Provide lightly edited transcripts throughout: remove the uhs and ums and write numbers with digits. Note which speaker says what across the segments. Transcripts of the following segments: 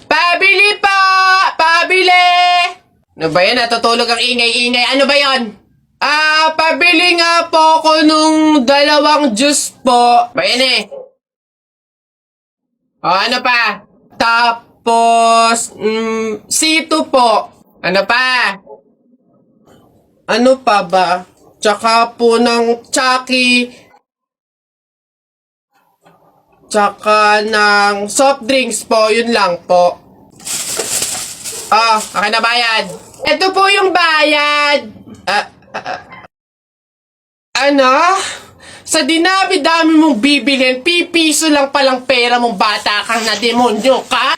Speaker 1: Pabili po! Pabili! Ano ba yan? Natutulog ang ingay-ingay. Ano ba yan? Pabili nga po ako nung 2 juice po. Ba yan eh? Ano pa? Tapos, C2 po. Ano pa? Ano pa ba? Tsaka po ng Chucky. Tsaka ng soft drinks po. Yun lang po. Akin na bayad. Ito po yung bayad. Ano? Sa dinami-dami mong bibilhin, pipiso lang palang pera mong bata kang na demonyo ka?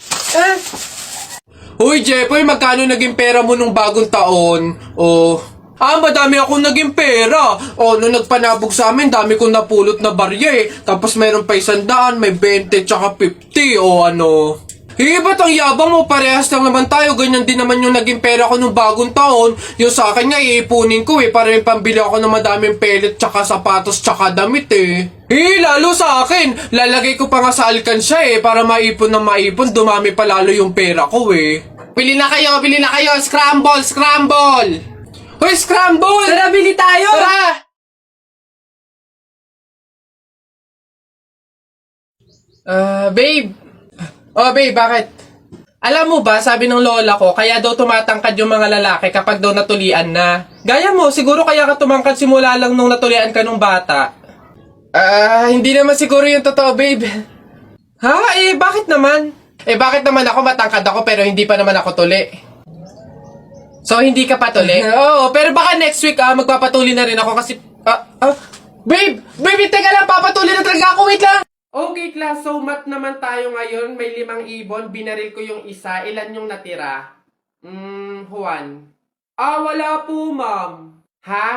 Speaker 1: Uy, Jepoy, magkano naging pera mo nung bagong taon? Madami akong naging pera. Nung nagpanabog sa amin, dami kong napulot na barya eh. Tapos meron pa 100, may 20, tsaka 50, ba't ang yabang mo? Parehas lang naman tayo. Ganyan din naman yung naging pera ko nung bagong taon. Yung sa akin nga, iipunin ko para yung pambili ako ng madaming pellet, tsaka sapatos, tsaka damit eh. Lalo sa akin. Lalagay ko pa nga sa alkansya para maipon na maipon. Dumami pa lalo yung pera ko eh. Bili na kayo! Scramble! Hoy, scramble!
Speaker 2: Tara, bili tayo!
Speaker 1: Tara! Babe. Babe, bakit? Alam mo ba, sabi ng lola ko, kaya daw tumatangkad yung mga lalaki kapag daw natulian na. Gaya mo, siguro kaya ka tumangkad simula lang nung natulian ka nung bata. Hindi naman siguro yung totoo, babe. Bakit naman? Bakit naman ako matangkad ako pero hindi pa naman ako tuli? So, hindi ka patuli? Oo, pero baka next week, magpapatuli na rin ako kasi... Babe! Babe, teka lang, papatuli na talaga ako, wait lang! Okay, class, so mat naman tayo ngayon. May 5 ibon, binaril ko yung isa. Ilan yung natira? Juan. Wala po, ma'am.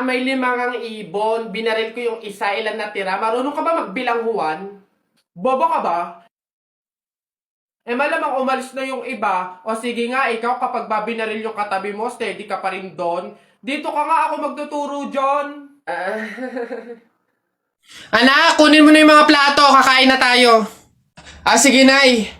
Speaker 1: May 5 ibon, binaril ko yung isa. Ilan natira? Marunong ka ba magbilang, Juan? Bobo ka ba? Malamang umalis na yung iba. O sige nga, ikaw kapag babinaril yung katabi mo, steady ka pa rin doon. Dito ka nga ako magtuturo, John. Anak, kunin mo na yung mga plato. Kakain na tayo. Sige, Nay.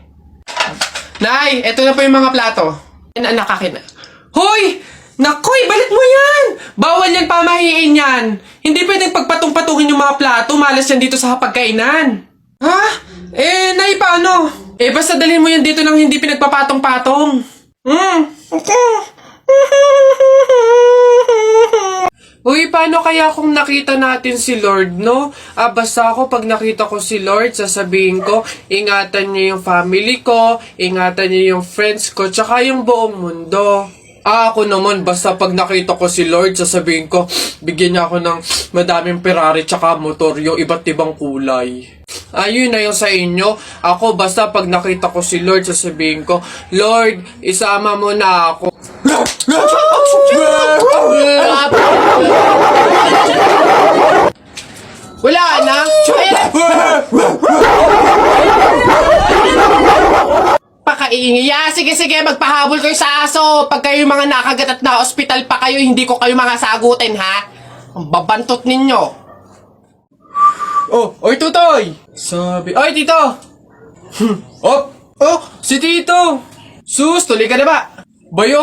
Speaker 1: Nay, eto na po yung mga plato. Anak, akin na. Hoy! Nakoy, balik mo yan! Bawal yan, pamahiin yan. Hindi pwedeng pagpatong-patuhin yung mga plato. Malas yan dito sa hapagkainan. Nay, paano? Basta dalhin mo yan dito nang hindi pinagpapatong-patong. Uy, paano kaya kung nakita natin si Lord, no? Basta ako pag nakita ko si Lord, sasabihin ko, ingatan niya yung family ko, ingatan niya yung friends ko, tsaka yung buong mundo. Ako naman, basta pag nakita ko si Lord, sasabihin ko, bigyan niya ako ng madaming Ferrari tsaka motor, yung iba't ibang kulay. Ayun na yung sa inyo. Ako, basta pag nakita ko si Lord, sasabihin ko, Lord, isama mo na ako. Wala na. Pakaingay. Sige, magpahabol kayo sa aso. Pag kayo mga nakagat at na hospital pa kayo, hindi ko kayo mga sagutin, ha? Ang babantot ninyo. Oy, Tutoy! Oy, Tito! Si Tito! Sus, tuloy ka na ba? Bayo!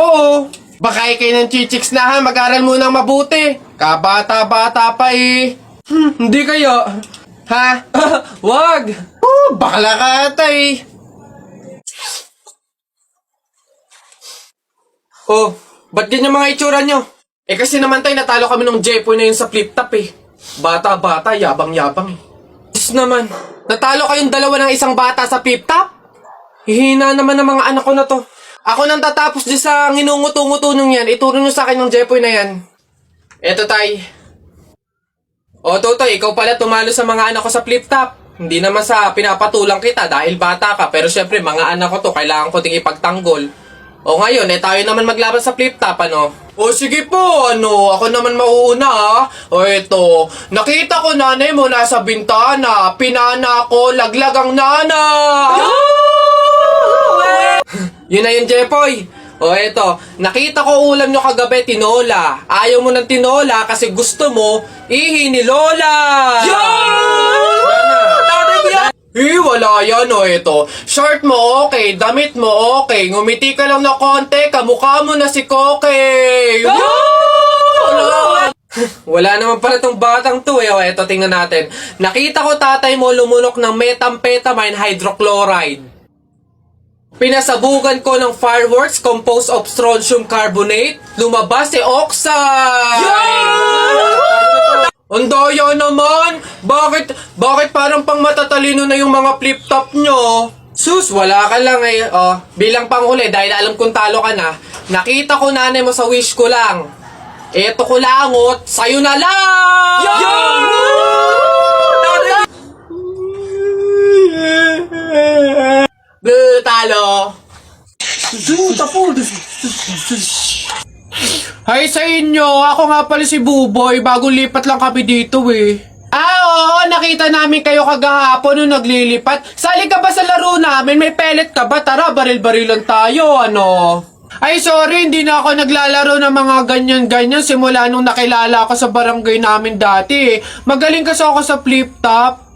Speaker 1: Baka kayo ng chichiks na, ha? Mag-aral munang mabuti. Kabata-bata pa eh. Hindi kayo. Ha? Wag! Bakla ka ata eh. Ba't ganyan mga itsura nyo? Kasi naman tayo natalo kami ng Jepoy na yun sa flip-top eh. Bata-bata, yabang-yabang eh. Diyos naman, natalo kayong 2 ng isang bata sa flip-top? Hihina naman ng mga anak ko na to. Ako nang tatapos dyan sa nginunguto-nguto nung yan, ituro nyo sa akin ng Jepoy na yan. Eto tay. Totoy, ikaw pala tumalo sa mga anak ko sa flip-top. Hindi naman sa pinapatulang kita dahil bata ka, pero syempre mga anak ko to, kailangan ko ting ipagtanggol. Ngayon, tayo naman maglaban sa flip-top, ano? Sige po, ako naman mauuna, ha? Eto, nakita ko nanay mo nasa bintana, pinana ko, laglag ang nana! Yun na yun, Jepoy. Eto, nakita ko ulam nyo kagabi, tinola. Ayaw mo ng tinola kasi gusto mo, ihi ni Lola! Wala yan o ito. Short mo okay, damit mo okay, ngumiti ka lang na konti, kamukha mo na si Koke. Wala naman pala tong batang to eh. O, eto, tingnan natin. Nakita ko tatay mo lumunok ng methamphetamine hydrochloride. Pinasabugan ko ng fireworks composed of strontium carbonate. Lumabas si oxide! Ang daya naman! Bakit parang pang matatalino na yung mga flip-top nyo? Sus, wala ka lang eh. Oh, bilang panghuli, dahil alam kong talo ka na, nakita ko nanay mo sa wish ko lang. Eto ko langot, sa'yo na lang! Talo! Hi sa inyo! Ako nga pala si Buboy. Bagong lipat lang kami dito eh. Oo, nakita namin kayo kagahapon nung naglilipat. Sali ka ba sa laro namin? May pellet ka ba? Tara, baril-barilan tayo, ano? Ay, sorry, hindi na ako naglalaro ng mga ganyan-ganyan simula nung nakilala ako sa barangay namin dati. Magaling kasi ako sa flip-top.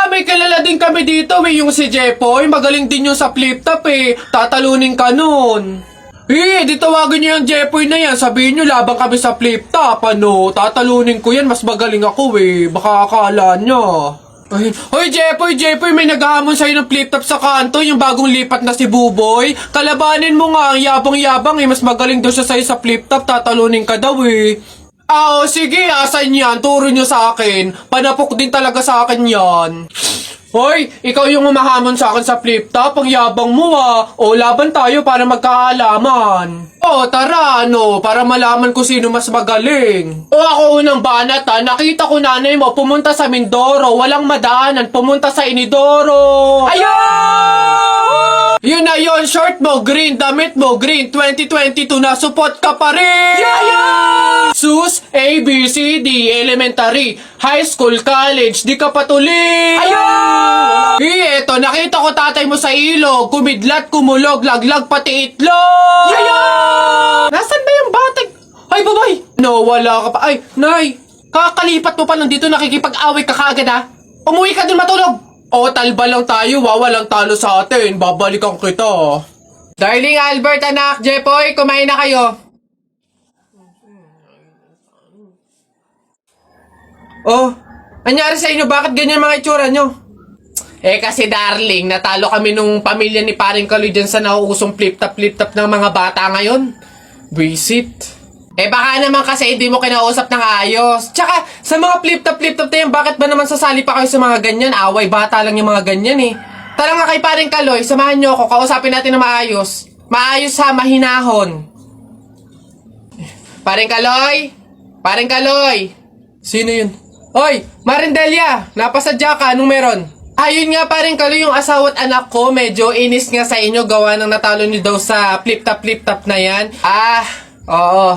Speaker 1: May kilala din kami dito eh, yung si Jepoy. Magaling din yung sa flip-top eh. Tatalunin ka nun. Di tawagin niyo yung Jepoy na yan. Sabihin niyo, labang kami sa flip-top, ano. Tatalunin ko yan, mas magaling ako eh. Baka akala niyo. Hoy, Jepoy, may naghahamon sa'yo ng flip-top sa kanto, yung bagong lipat na si Buboy. Kalabanin mo nga, ang yabang-yabang eh, mas magaling daw siya sa'yo sa flip-top, tatalunin ka daw eh. Sige, asan yan? Turo nyo sa akin. Panapok din talaga sa akin yan. Hoy, ikaw yung umahamon sa akin sa flip-top, ang yabang mo ah. Laban tayo para magkaalaman. Tara, para malaman ko sino mas magaling. Ako unang banat nakita ko nanay mo pumunta sa Mindoro, walang madaanan, pumunta sa Inidoro. Ayun! Yun na yun, short mo, green, damit mo, green, 2022 na, support ka pa rin! Sus, A, B, C, D, elementary, high school, college, di ka patuloy! Eto, nakita ko tatay mo sa ilog, kumidlat, kumulog, laglag, pati itlog! Nasaan ba yung batag? Ay, babay! No, wala ka pa. Ay, nay, kakalipat mo pa lang dito, nakikipag-away ka kaagad ha? Umuwi ka din matulog! Talba lang tayo, walang talo sa atin. Babalikan kita. Darling Albert, anak, Jepoy, kumain na kayo. Anyari sa inyo? Bakit ganyan mga itsura nyo? Kasi darling, natalo kami nung pamilya ni paring Kaloy dyan sa nauusong flip-top ng mga bata ngayon. Visit. Baka naman kasi hindi mo kinausap ng ayos. Tsaka, sa mga flip-top na yan, bakit ba naman sasali pa kayo sa mga ganyan? Away, bata lang yung mga ganyan eh. Tara nga kay paring Kaloy, samahan nyo ako, kausapin natin na maayos. Maayos ha, mahinahon. Paring Kaloy? Paring Kaloy? Sino yun? Hoy, Marindelia, napasadya ka, anong meron? Ayun nga paring Kaloy, yung asawa at anak ko, medyo inis nga sa inyo, gawa ng natalo nyo daw sa flip-top na yan. Oo.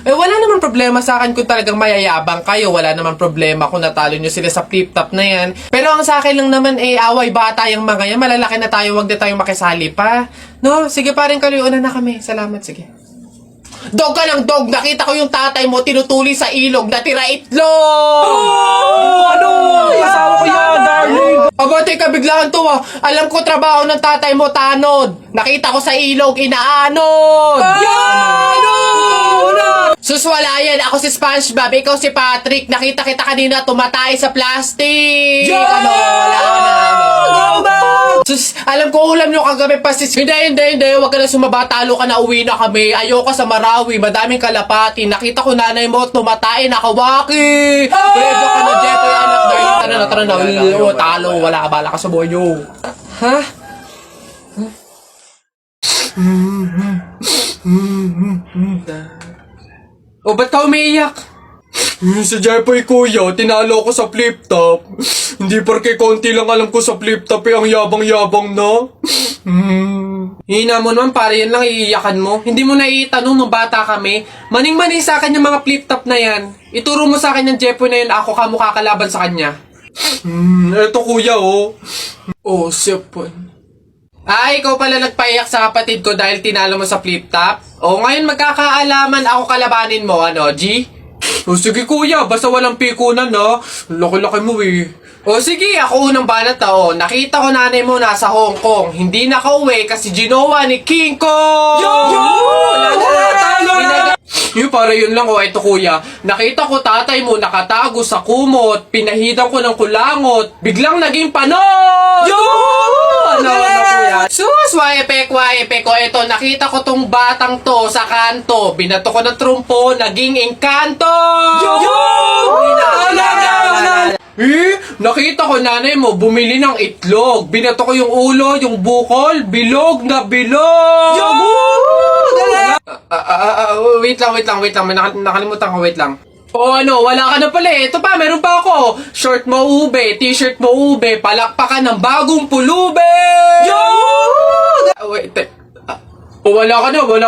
Speaker 1: Wala naman problema sa akin kung talagang mayayabang kayo. Wala naman problema kung natalo nyo sila sa flip-top na yan. Pero ang sa akin lang naman away bata yung mga yan. Malalaki na tayo, wag na tayong makisali pa. No? Sige paring Kaloy, una na kami. Salamat, sige. Dog ka lang, dog! Nakita ko yung tatay mo tinutuli sa ilog, natira itlog! Asawa ko yan, darling! Teka, biglaan to Alam ko trabaho ng tatay mo, tanod. Nakita ko sa ilog, inaanod! Sus, wala yan. Ako si SpongeBob, ikaw si Patrick. Nakita kita kanina tumatay sa plastic. Wala na. Sus, alam ko ulam nyo kagabi pa sis. Hindi. Huwag ka na sumaba. Talo ka na, uwi na kami. Ayoko sa Marawi. Madaming kalapati. Nakita ko nanay mo tumatay. Nakawaki. Pwede ka na, Jepoy, anak. Tara na. Talo. Wala ka, bala ka sa buhay nyo. Ha? Ba't ka umiiyak? Si Jepoy kuya, tinalo ko sa flip-top. Hindi porke konti lang alam ko sa flip-top ang yabang-yabang na. Hina mo naman, pare yan lang iiyakan mo. Hindi mo naiitanong nung bata kami. Maning-maning sa akin yung mga flip-top na yan. Ituro mo sa akin yung Jepoy na yun, ako kamukha kalaban sa kanya. Eto kuya sipon. Ikaw pala nagpaiyak sa kapatid ko dahil tinalo mo sa flip-top? Ngayon magkakaalaman ako kalabanin mo, G? Sige kuya, basta walang pikunan Laki-laki mo O sige, ako unang banat na. O, nakita ko nanay mo nasa Hong Kong. Hindi nakauwi kasi ginawa ni King Kong! Yung para yun lang, o eto kuya. Nakita ko tatay mo nakatago sa kumot. Pinahidan ko ng kulangot. Biglang naging panon! Ano kuya? Sus, waepek. O eto, nakita ko tong batang to sa kanto. Binato ko ng trumpo, naging engkanto! Nakita ko nanay mo bumili ng itlog. Binato ko yung ulo, yung bukol, bilog na bilog! Wait lang. Nakalimutan ko, wait lang. O ano, wala ka na pala eh. Ito pa, meron pa ako. Short mo ube, t-shirt mo ube, palakpakan ng bagong pulube! Wait, wala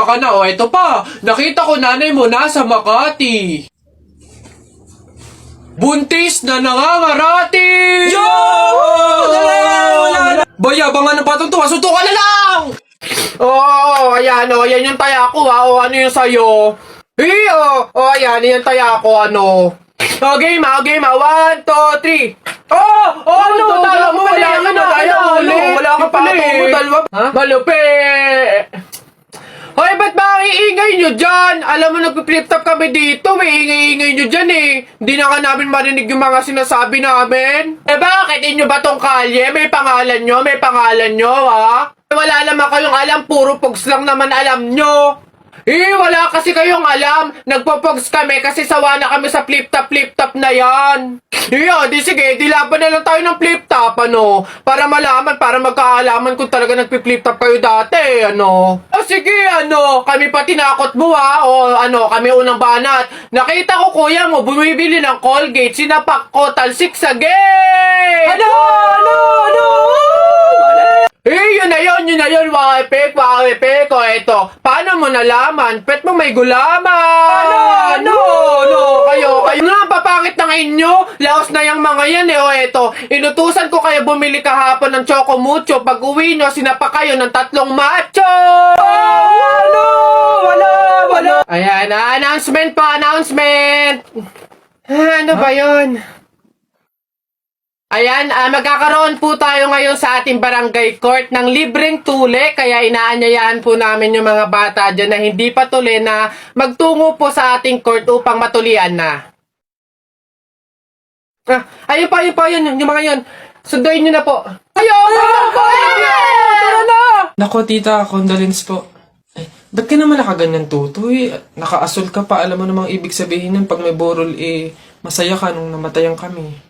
Speaker 1: ka na. O, ito pa. Nakita ko nanay mo nasa Makati. Buntis na nangangarati! Bayabangan ng patong tuwa, suntukan na lang! Ayan yung taya ko ha. O, ano yung sayo? Ayan yung taya ko, ano? Game ha. 1, 2, 3. Ano? Tala mo, wala ka na. Wala ka pala eh. Malupi! Hoy, ba't ba ang iingay nyo dyan? Alam mo, nagpi-flip top kami dito. May ingay-ingay nyo dyan eh. Hindi na nga namin marinig yung mga sinasabi namin. Bakit? Inyo ba tong kalye? May pangalan nyo, ha? Wala naman kayong alam. Puro pogs lang naman alam nyo. Wala kasi kayong alam. Nagpo-pogs kami kasi sawa na kami sa flip top na yan. Di sige, dilaban na lang tayo ng flip top, ano? Para malaman, para magkaalaman kung talaga nagpi-flip top kayo dati, ano? Sige, ano? Kami pa tinakot mo, ha? O, ano, kami unang banat. Nakita ko, kuya mo, bumibili ng Colgate, sinapak ko, talsik sa gate! Ano? Yun na yun, waepek. O, eto, paano mo nalaman? Pet mo may gulaman! Kayo nga papangit ng inyo. Laos na yung mga yan eh. O, eto, inutusan ko kayo bumili kahapon ng Choco Mucho. Pag uwi nyo, sinapa kayo ng 3 macho! Wala! Ayan, announcement. Ano ba yun? Ayan, magkakaroon po tayo ngayon sa ating barangay court ng libreng tule, kaya inaanyayahan po namin yung mga bata dyan na hindi pa tuli na magtungo po sa ating court upang matulian na. Ayun pa yun, yung mga yun. Sunduin nyo na po. Tara na!
Speaker 2: Nako tita, condolence po. Ba't ka naman nakaganyan tutoy? Nakaasol ka pa, alam mo namang ibig sabihin nun pag may borol masaya ka nung namatayan kami.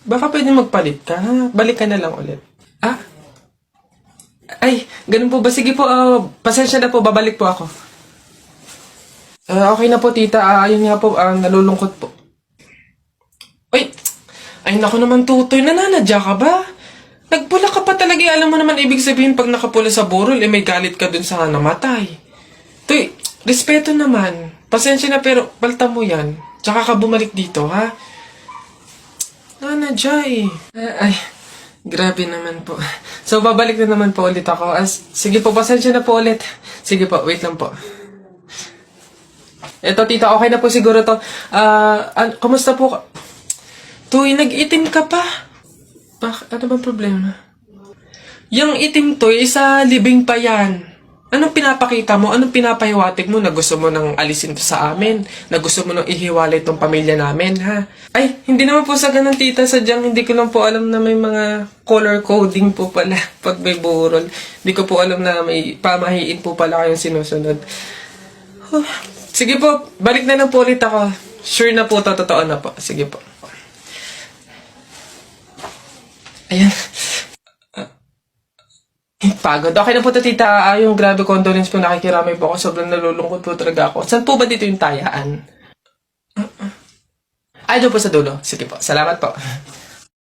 Speaker 2: Baka pwede magpalit ka, ha? Balik ka na lang ulit. Ay, ganun po ba? Sige po, pasensya na po, babalik po ako. Okay na po, tita. Ayun nga po, nalulungkot po. Wait! Ay, naku naman, tutoy. Nananadya ka ba? Nagpula ka pa talaga. Alam mo naman, ibig sabihin, pag nakapula sa burol, may galit ka dun sa namatay. Tuy, respeto naman. Pasensya na, pero palta mo yan. Tsaka ka bumalik dito, ha? Nanadya eh. Ay, grabe naman po. So, babalik na naman po ulit ako. Sige po, pasensya na po ulit. Sige po, wait lang po. Eto, tita, okay na po siguro to. Kumusta po? Tuy, nag-itim ka pa. Ano bang problema? Yung itim to, isa libing pa yan. Anong pinapakita mo? Anong pinapahiwatig mo na gusto mo nang alisin to sa amin? Na gusto mo nang ihiwalay tong pamilya namin, ha? Ay, hindi naman po sa ganun, tita. Sadyang hindi ko lang po alam na may mga color coding po pala pag may burol. Hindi ko po alam na may pamahiin po pala kayong sinusunod. Sige po, balik na lang po ulit ako. Sure na po, totoo na po. Sige po. Ayan. Pagod. Okay na po tita. Yung grabe condolence po, nakikiramay po ako. Sobrang nalulungkot po talaga ako. Saan po ba dito yung tayaan? Ay, doon po sa dulo. Sige po. Salamat po.